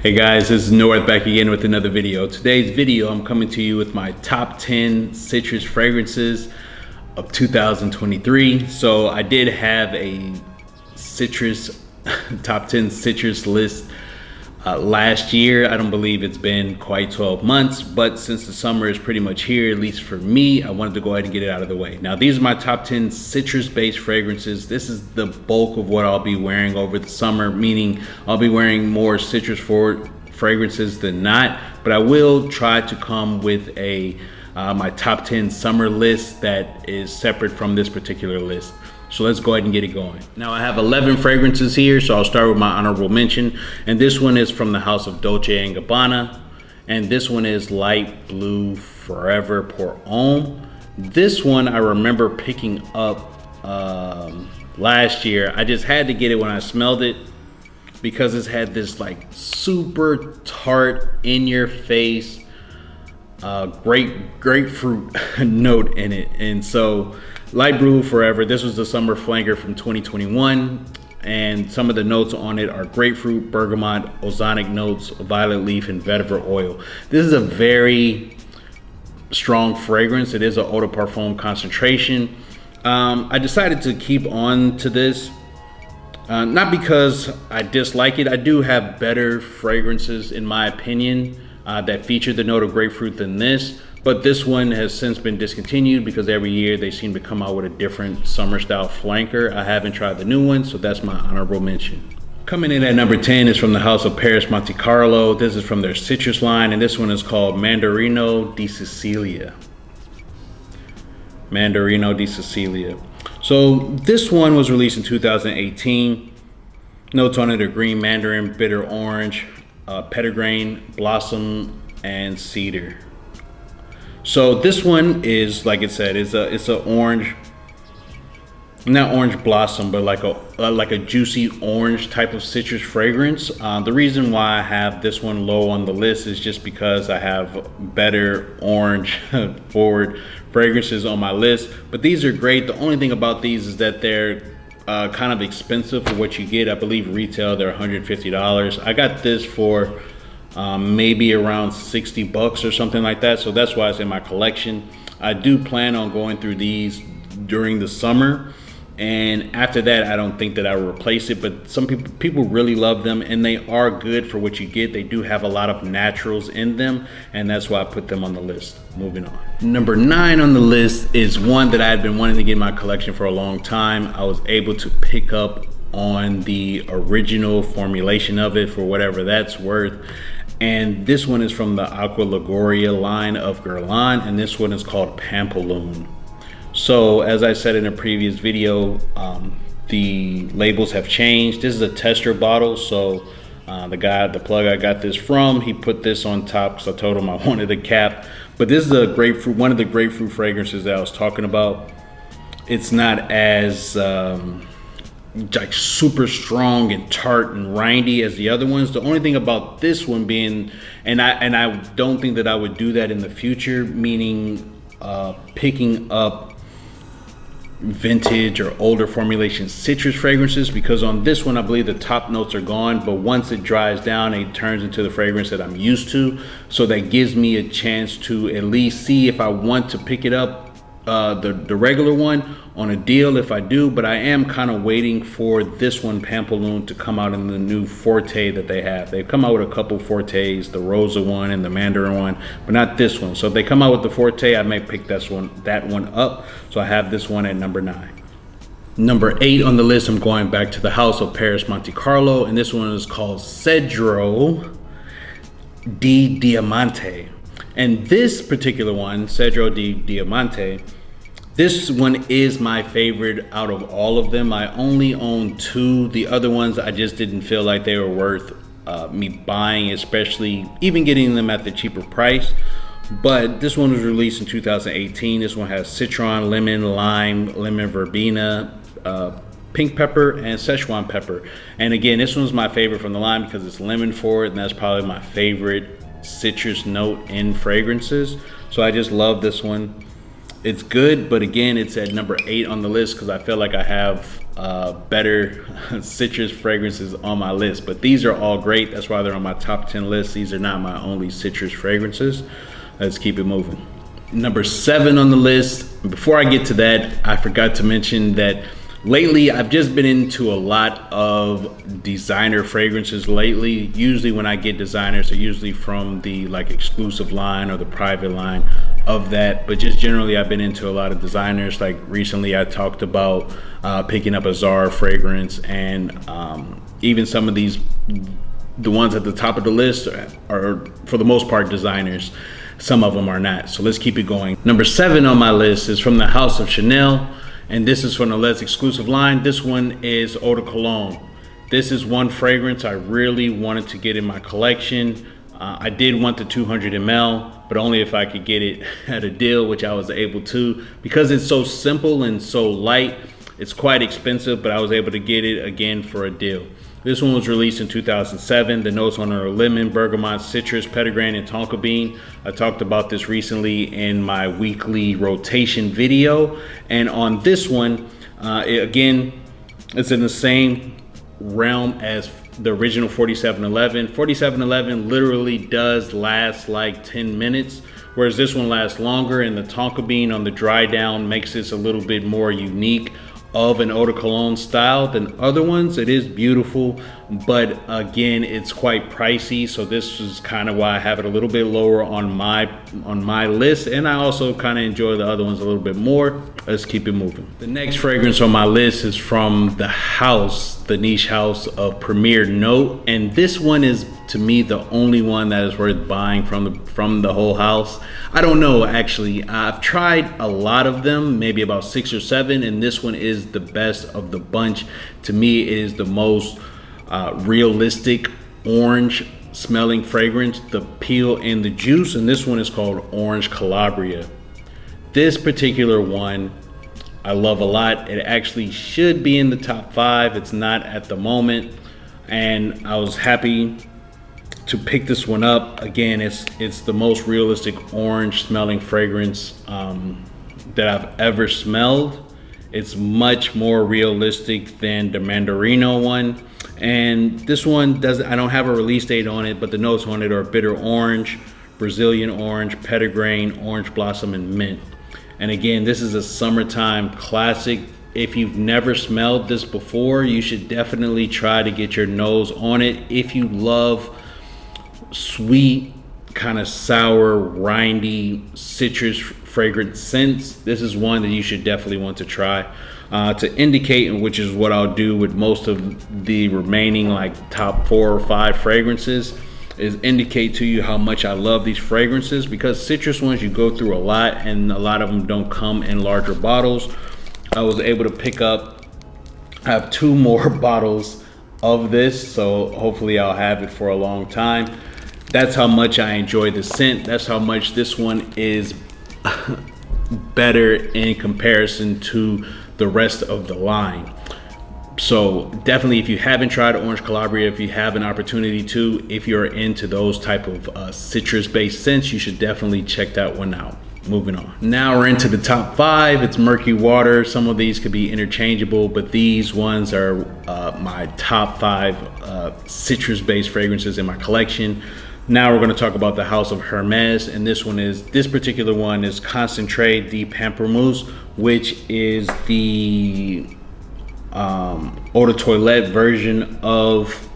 Hey guys, this is North back again with another video. Today's video, I'm coming to you with my top 10 citrus fragrances of 2023. So I did have a citrus, top 10 citrus list last year. I don't believe it's been quite 12 months, but since the summer is pretty much here, at least for me, I wanted to go ahead and get it out of the way. Now, these are my top 10 citrus-based fragrances. This is the bulk of what I'll be wearing over the summer, meaning I'll be wearing more citrus-forward fragrances than not, but I will try to come with a my top 10 summer list that is separate from this particular list. So let's go ahead and get it going. Now I have 11 fragrances here, so I'll start with my honorable mention. And this one is from the house of Dolce and Gabbana. And this one is Light Blue Forever Pour Homme. This one I remember picking up last year. I just had to get it when I smelled it because it's had this like super tart, in your face, grapefruit note in it. And so Light Blue Forever, this was the summer flanker from 2021, and some of the notes on it are grapefruit, bergamot, ozonic notes, violet leaf, and vetiver oil. This is a very strong fragrance. It is an eau de parfum concentration. I decided to keep on to this, not because I dislike it. I do have better fragrances, in my opinion, that feature the note of grapefruit than this. But this one has since been discontinued because every year they seem to come out with a different summer style flanker. I haven't tried the new one, so that's my honorable mention. Coming in at number 10 is from the house of Perris Monte Carlo. This is from their citrus line, and this one is called Mandarino di Sicilia. Mandarino di Sicilia. So this one was released in 2018. Notes on it are green mandarin, bitter orange, Petitgrain, blossom, and cedar. So this one is, like it said, it's a orange, not orange blossom, but like a juicy orange type of citrus fragrance. The reason why I have this one low on the list is just because I have better orange forward fragrances on my list. But these are great. The only thing about these is that they're kind of expensive for what you get. I believe retail they're $150. I got this for maybe around 60 bucks or something like that, so that's why it's in my collection. I do plan on going through these during the summer, and after that I don't think that I will replace it, but some people really love them, and they are good for what you get. They do have a lot of naturals in them, and that's why I put them on the list. Moving on. Number 9 on the list is one that I had been wanting to get in my collection for a long time. I was able to pick up on the original formulation of it for whatever that's worth. And this one is from the Allegoria line of Guerlain, and this one is called Pamplelune. So as I said in a previous video, the labels have changed. This is a tester bottle, so the plug I got this from, he put this on top because I told him I wanted a cap. But this is a grapefruit, one of the grapefruit fragrances that I was talking about. It's not as like super strong and tart and rindy as the other ones. The only thing about this one being, and I don't think that I would do that in the future, meaning picking up vintage or older formulation citrus fragrances, because on this one I believe the top notes are gone, but once it dries down it turns into the fragrance that I'm used to. So that gives me a chance to at least see if I want to pick it up, the regular one on a deal if I do. But I am kind of waiting for this one, Pamplelune, to come out in the new Forte that they have. They've come out with a couple Fortes, the Rosa one and the Mandarin one, but not this one. So if they come out with the Forte, I may pick that one up. So I have this one at number 9. Number 8 on the list, I'm going back to the house of Perris Monte Carlo, and this one is called Cedro di Diamante. And this particular one, Cedro di Diamante, this one is my favorite out of all of them. I only own 2. The other ones I just didn't feel like they were worth me buying, especially even getting them at the cheaper price. But this one was released in 2018. This one has citron, lemon, lime, lemon verbena, pink pepper, and Sichuan pepper. And again, this one's my favorite from the line because it's lemon forward, and that's probably my favorite citrus note in fragrances. So I just love this one. it's good, but again, it's at number 8 on the list because I feel like I have better citrus fragrances on my list. But these are all great. That's why they're on my top 10 list. These are not my only citrus fragrances. Let's keep it moving. Number 7 on the list. Before I get to that, I forgot to mention that lately I've just been into a lot of designer fragrances lately. Usually when I get designers, they're usually from the like exclusive line or the private line of that. But just generally, I've been into a lot of designers. Like recently I talked about picking up a Zara fragrance, and even some of these, the ones at the top of the list are for the most part designers. Some of them are not. So let's keep it going. Number 7 on my list is from the House of Chanel, and this is from the Let's exclusive line. This one is Eau de Cologne. This is one fragrance I really wanted to get in my collection. I did want the 200 ml, but only if I could get it at a deal, which I was able to. Because it's so simple and so light, it's quite expensive, but I was able to get it again for a deal. This one was released in 2007. The notes on it are lemon, bergamot, citrus, petitgrain, and tonka bean. I talked about this recently in my weekly rotation video. And on this one, again, it's in the same realm as the original 4711. 4711 literally does last like 10 minutes, whereas this one lasts longer, and the tonka bean on the dry down makes this a little bit more unique of an eau de cologne style than other ones. It is beautiful, but again, it's quite pricey. So this is kind of why I have it a little bit lower on my list, and I also kind of enjoy the other ones a little bit more. Let's keep it moving. The next fragrance on my list is from the house, the niche house of Premier Note, and this one is to me the only one that is worth buying from the whole house. I don't know, actually. I've tried a lot of them, maybe about 6 or 7, and this one is the best of the bunch. To me, it is the most realistic orange smelling fragrance, the peel and the juice, and this one is called Orange Calabria. This particular one I love a lot. It actually should be in the top 5. It's not at the moment, and I was happy to pick this one up. Again, it's the most realistic orange smelling fragrance that I've ever smelled. It's much more realistic than the Mandarino one, and this one doesn't, I don't have a release date on it, but the notes on it are bitter orange, Brazilian orange, petitgrain, orange blossom, and mint. And again, this is a summertime classic. If you've never smelled this before, you should definitely try to get your nose on it. If you love sweet, kind of sour, rindy, citrus fragrant scents, this is one that you should definitely want to try. To indicate, which is what I'll do with most of the remaining like top 4 or 5 fragrances, is indicate to you how much I love these fragrances, because citrus ones you go through a lot, and a lot of them don't come in larger bottles. I was able to pick up, I have 2 more bottles of this, so hopefully I'll have it for a long time. That's how much I enjoy the scent. That's how much this one is better in comparison to the rest of the line. So definitely, if you haven't tried Orange Calabria, if you have an opportunity to, if you're into those type of citrus-based scents, you should definitely check that one out. Moving on. Now we're into the top 5. It's murky water. Some of these could be interchangeable, but these ones are my top 5 citrus-based fragrances in my collection. Now we're going to talk about the House of Hermès, and this particular one is Concentré de Pamplemousse, which is the eau de toilette version of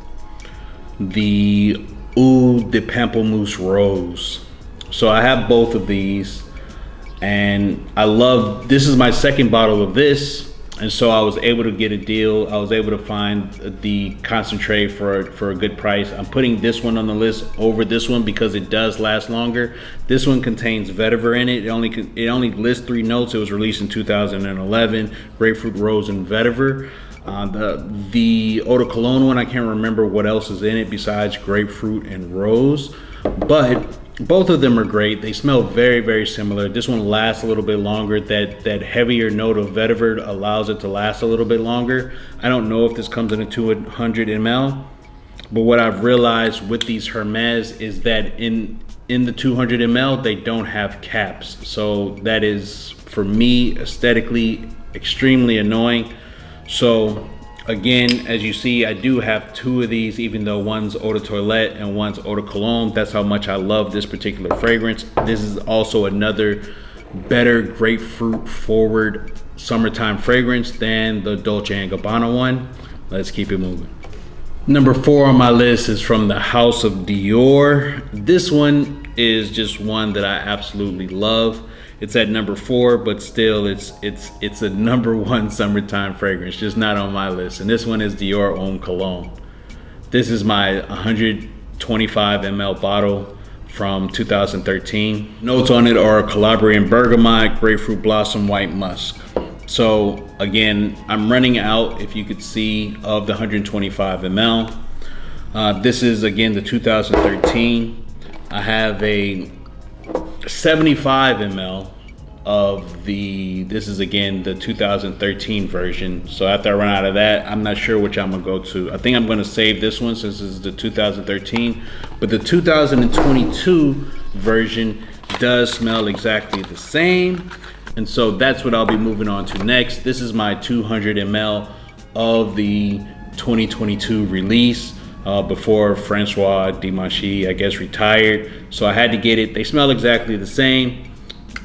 the Eau de Pamplemousse Rose. So I have both of these, and this is my second bottle of this, and so I was able to get a deal. I was able to find the Concentré for a good price. I'm putting this one on the list over this one because it does last longer. This one contains vetiver in it. It only lists 3 notes. It was released in 2011. Grapefruit, rose, and vetiver. The eau de cologne one, I can't remember what else is in it besides grapefruit and rose, but both of them are great. They smell very, very similar. This one lasts a little bit longer. That heavier note of vetiver allows it to last a little bit longer. I don't know if this comes in a 200 ml, but what I've realized with these Hermès is that in the 200 ml, they don't have caps. So that is, for me, aesthetically extremely annoying. So again, as you see, I do have 2 of these, even though one's eau de toilette and one's eau de cologne. That's how much I love this particular fragrance. This is also another better grapefruit forward summertime fragrance than the Dolce & Gabbana one. Let's keep it moving. Number 4 on my list is from the house of Dior. This one is just one that I absolutely love. It's at number 4, but still it's a number 1 summertime fragrance, just not on my list. And this one is Dior Homme Cologne. This is my 125 ml bottle from 2013. Notes on it are Calabria and Bergamot, grapefruit blossom, white musk. So again, I'm running out, if you could see, of the 125 ml. This is again the 2013. I have a 75 ml of this is again the 2013 version. So after I run out of that, I'm not sure which I'm gonna go to. I think I'm gonna save this one since this is the 2013, but the 2022 version does smell exactly the same. And so that's what I'll be moving on to next. This is my 200 ml of the 2022 release before Francois Dimanche, I guess, retired. So I had to get it. They smell exactly the same,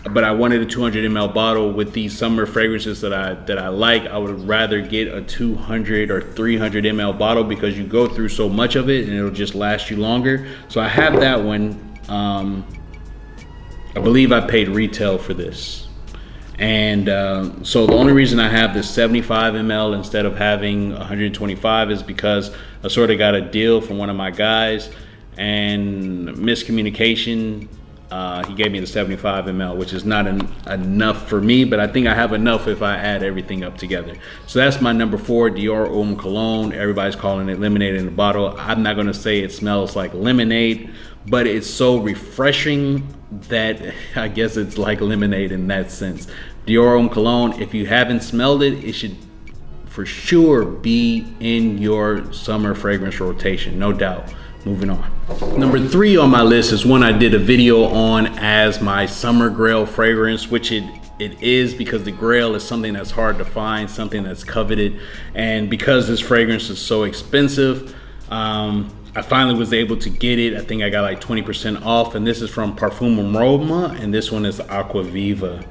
but I wanted a 200 ml bottle with these summer fragrances that I like. I would rather get a 200 or 300 ml bottle because you go through so much of it and it'll just last you longer. So I have that one. I believe I paid retail for this. And so the only reason I have this 75 ml instead of having 125 is because I sort of got a deal from one of my guys, and miscommunication, he gave me the 75 ml, which is not enough for me, but I think I have enough if I add everything up together. So that's my number 4, Dior Homme Cologne. Everybody's calling it lemonade in a bottle. I'm not gonna say it smells like lemonade, but it's so refreshing that I guess it's like lemonade in that sense. Dior Homme Cologne, if you haven't smelled it, it should for sure be in your summer fragrance rotation, no doubt. Moving on. Number 3 on my list is one I did a video on as my summer grail fragrance, which it is, because the grail is something that's hard to find, something that's coveted. And because this fragrance is so expensive, I finally was able to get it. I think I got like 20% off, and this is from Parfum Aroma, and this one is Aqua Viva.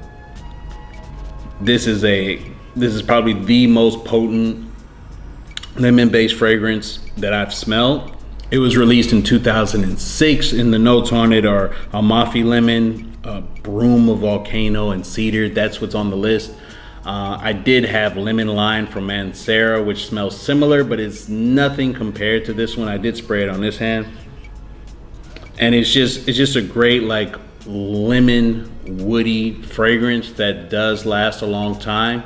This is probably the most potent lemon-based fragrance that I've smelled. It was released in 2006, and the notes on it are Amalfi lemon, broom of volcano, and cedar. That's what's on the list. I did have lemon lime from Mancera, which smells similar, but it's nothing compared to this one. I did spray it on this hand, and it's just a great like lemon woody fragrance that does last a long time.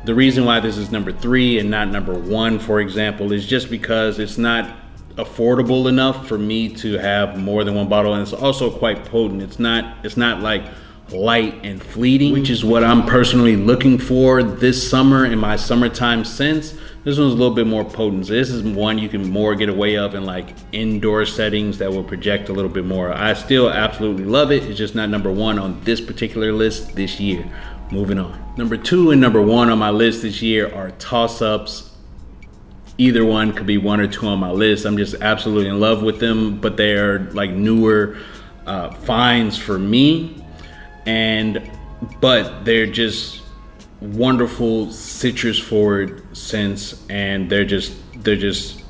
The reason why this is number 3 and not number 1, for example, is just because it's not affordable enough for me to have more than one bottle, and it's also quite potent. It's not like light and fleeting, which is what I'm personally looking for this summer in my summertime scents. This one's a little bit more potent. So this is one you can more get away of in like indoor settings that will project a little bit more. I still absolutely love it. It's just not number 1 on this particular list this year. Moving on. Number 2 and number 1 on my list this year are toss-ups. Either one could be 1 or 2 on my list. I'm just absolutely in love with them, but they are like newer finds for me. But they're just wonderful citrus forward scents, and they're just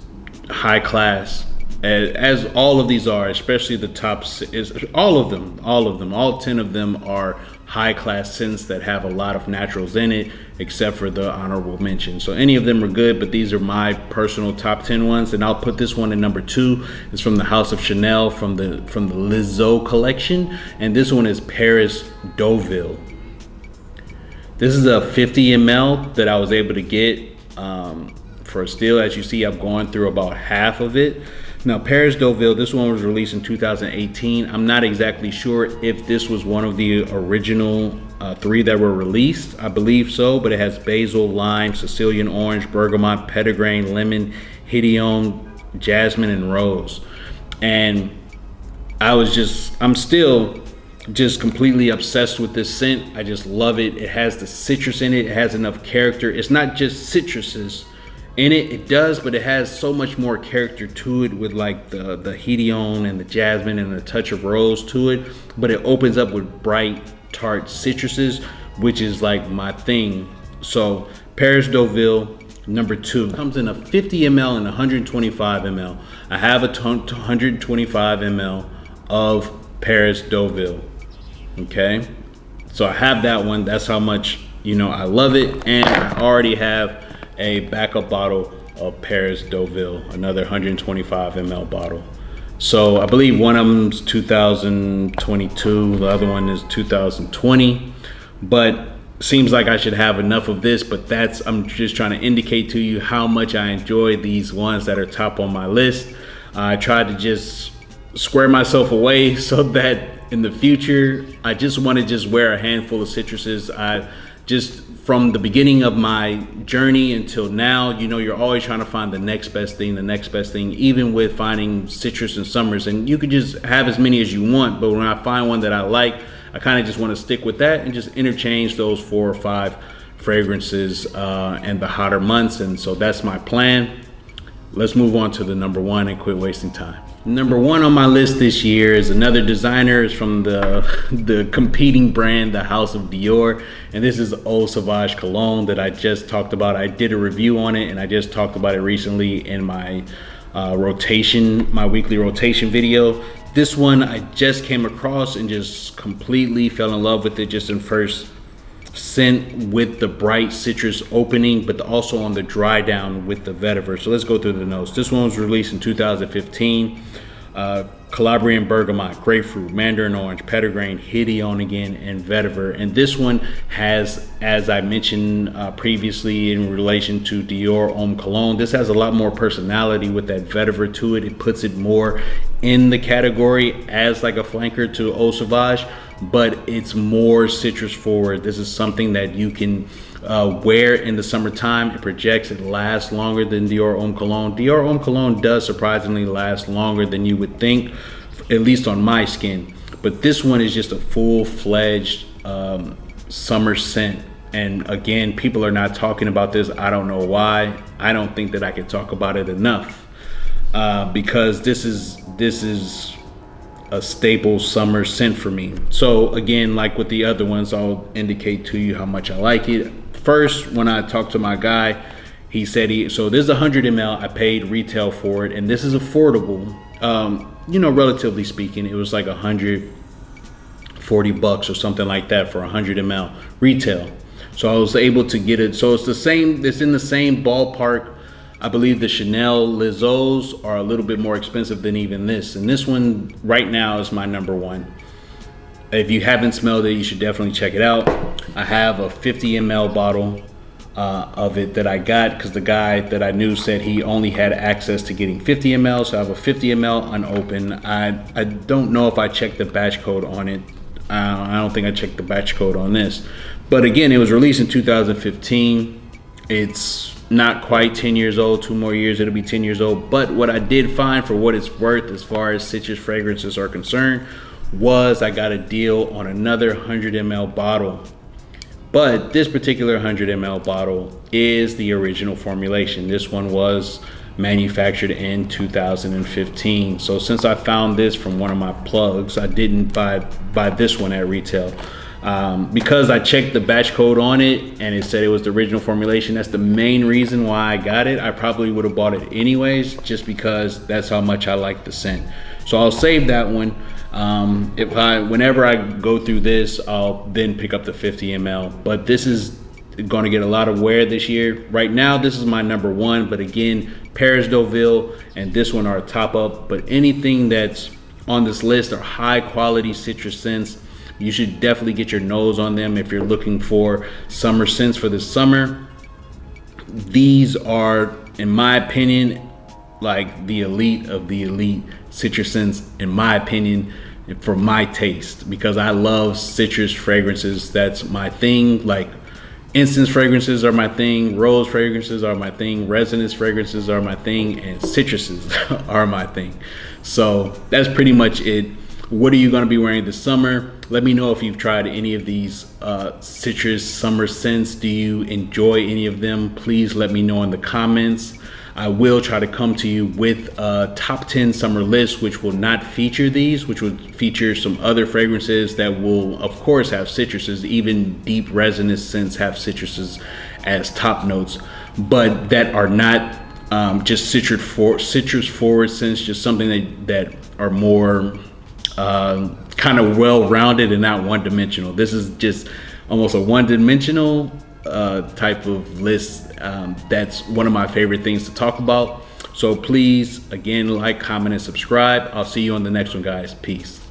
high class, as all of these are, especially the top is all 10 of them are high class scents that have a lot of naturals in it, except for the honorable mention. So any of them are good, but these are my personal top 10 ones, and I'll put this one in number 2. It's from the House of Chanel, from the Lizzo collection, and this one is Paris Deauville. This is a 50 ml that I was able to get for a steal. As you see, I'm going through about half of it. Now, Paris Deauville, this one was released in 2018. I'm not exactly sure if this was one of the original 3 that were released. I believe so, but it has basil, lime, Sicilian orange, bergamot, petitgrain, lemon, hedione, jasmine, and rose. And I'm still just completely obsessed with this scent. I just love it. It has the citrus in it. It has enough character. It's not just citruses in it. It does, but it has so much more character to it with like the hedione and the jasmine and a touch of rose to it. But it opens up with bright, tart citruses, which is like my thing. So Paris Deauville, number 2, comes in a 50 ml and 125 ml. I have a 125 ml of Paris Deauville. Okay, so I have that one. That's how much, you know, I love it. And I already have a backup bottle of Paris Deauville, another 125 ml bottle. So I believe one of them's 2022, the other one is 2020. But seems like I should have enough of this, but I'm just trying to indicate to you how much I enjoy these ones that are top on my list. I tried to just square myself away so that in the future, I just want to just wear a handful of citruses. I just, from the beginning of my journey until now, you know, you're always trying to find the next best thing, even with finding citrus in summers. And you could just have as many as you want, but when I find one that I like, I kind of just want to stick with that and just interchange those 4 or 5 fragrances in the hotter months. And so that's my plan. Let's move on to the number 1 and quit wasting time. Number 1 on my list this year is another designer. It's from the competing brand, the House of Dior, and this is Eau Sauvage Cologne that I just talked about. I did a review on it, and I just talked about it recently in my my weekly rotation video. This one I just came across and just completely fell in love with it, just in first scent with the bright citrus opening, but also on the dry down with the vetiver. So let's go through the notes. This one was released in 2015. Calabria and Bergamot, Grapefruit, Mandarin Orange, Petitgrain, hedione again, and Vetiver. And this one has, as I mentioned previously in relation to Dior Homme Cologne, this has a lot more personality with that Vetiver to it. It puts it more in the category as like a flanker to Eau Sauvage, but it's more citrus forward. This is something that you can wear in the summertime. It projects, it lasts longer than Dior Homme Cologne. Dior Homme Cologne does surprisingly last longer than you would think, at least on my skin. But this one is just a full-fledged summer scent. And again, people are not talking about this. I don't know why. I don't think that I can talk about it enough because this is a staple summer scent for me. So again, like with the other ones, I'll indicate to you how much I like it. First, when I talked to my guy, he said so this is 100 ml. I paid retail for it, and this is affordable. You know, relatively speaking, it was like $140 or something like that for 100 ml retail. So I was able to get it. So it's the same. It's in the same ballpark. I believe the Chanel Lizzos are a little bit more expensive than even this. And this one right now is my number 1. If you haven't smelled it, you should definitely check it out. I have a 50 ml bottle of it that I got because the guy that I knew said he only had access to getting 50 ml. So I have a 50 ml unopened. I don't know if I checked the batch code on it. I don't think I checked the batch code on this. But again, it was released in 2015. It's not quite 10 years old. 2 more years, it'll be 10 years old. But what I did find, for what it's worth as far as citrus fragrances are concerned, was I got a deal on another 100 ml bottle. But this particular 100 ml bottle is the original formulation. This one was manufactured in 2015. So since I found this from one of my plugs, I didn't buy this one at retail. Because I checked the batch code on it and it said it was the original formulation. That's the main reason why I got it. I probably would have bought it anyways, just because that's how much I like the scent. So I'll save that one. Whenever I go through this, I'll then pick up the 50 ml. But this is going to get a lot of wear this year. Right now, this is my number 1. But again, Paris Deauville and this one are a top up. But anything that's on this list are high quality citrus scents. You should definitely get your nose on them if you're looking for summer scents for this summer. These are, in my opinion, like the elite of the elite citrus scents, in my opinion, for my taste, because I love citrus fragrances. That's my thing. Like incense fragrances are my thing, rose fragrances are my thing, resinous fragrances are my thing, and citruses are my thing. So that's pretty much it. What are you going to be wearing this summer? Let me know if you've tried any of these citrus summer scents. Do you enjoy any of them? Please let me know in the comments. I will try to come to you with a top 10 summer list, which will not feature these, which will feature some other fragrances that will, of course, have citruses. Even deep resinous scents have citruses as top notes, but that are not just citrus forward scents, just something that are more kind of well-rounded and not one-dimensional. This is just almost a one-dimensional type of list. That's one of my favorite things to talk about. So please, again, like, comment, and subscribe. I'll see you on the next one, guys. Peace.